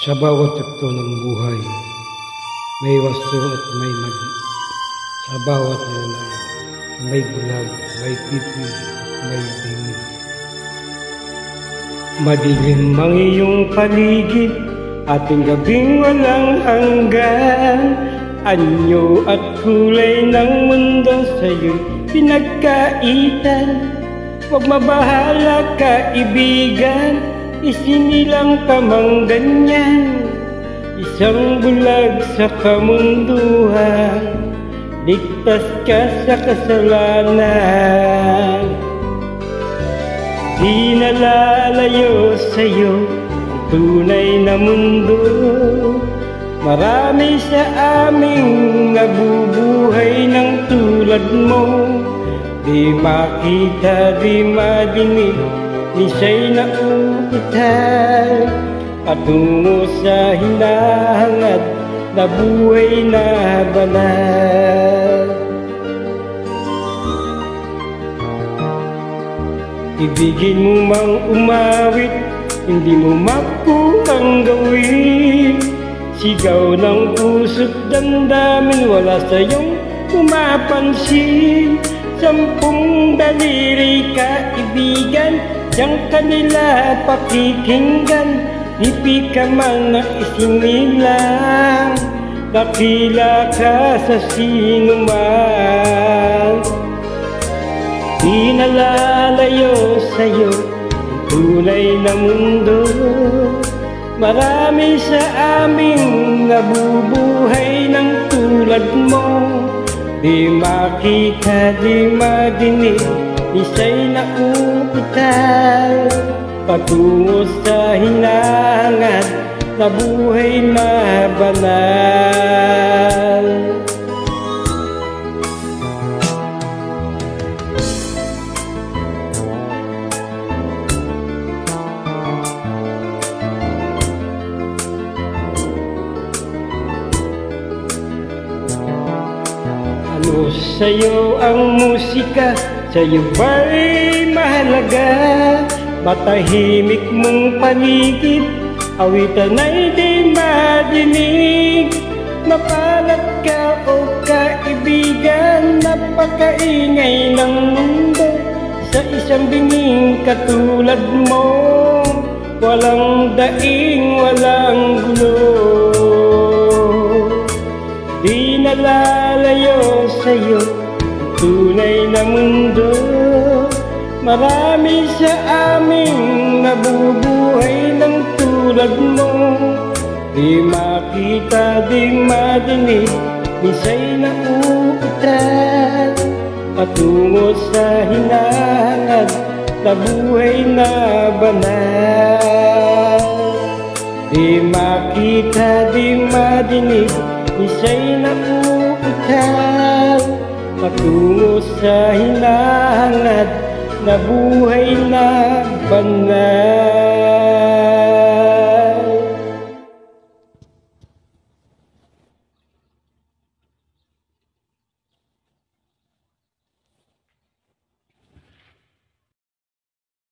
Sa bawat yugto ng buhay, may wasto at may mali. Sa bawat nilalang, may bulag, may pipi, at may bingit. Madilim ang iyong paligid, ating gabing walang hanggan. Anyo at kulay ng mundo sa'yo'y pinagkaitan. Huwag mabahala kaibigan, isinilang ka mang ganyan. Isang bulag sa kamunduhan, ligtas ka sa kasalanan. Di nalalayo sa'yo ang tunay na mundo. Marami sa aming nabubuhay ng tulad mo. Di makita, di madinig, minsa'y nauutal patungo sa hinahangad na buhay na banal. Ibigin mo mang umawit, hindi mo makuhang gawin. Sigaw ng puso't damdamin, wala sa'yong pumapansin. 10 daliri kaibigan, diyang kanila pakikinggan. Lipi ka man na isinilang, dakila ka sa sinuman. Di nalalayo sa'yo ang tunay na mundo. Marami sa aming nabubuhay ng tulad mo. Di makita, di madinig, isa'y nauutal patungo sa hinahangad na buhay na banal. Ano sa'yo ang musika? Sa'yo ba'y mahalaga? Matahimik mong paligid, awitan ay di madinig. Mapalat ka o kaibigan, napakaingay ng mundo. Sa isang binging katulad mo, walang daing, walang gulo. Di nalalayo sa'yo ang tunay na mundo. Marami sa aming nabubuhay ng tulad mo. Di makita, di madinig, minsa'y nauutal patungo sa hinahangad na buhay na banal. Di makita, di madinig, minsa'y nauutal patungo sa hinahangad na buhay na banal.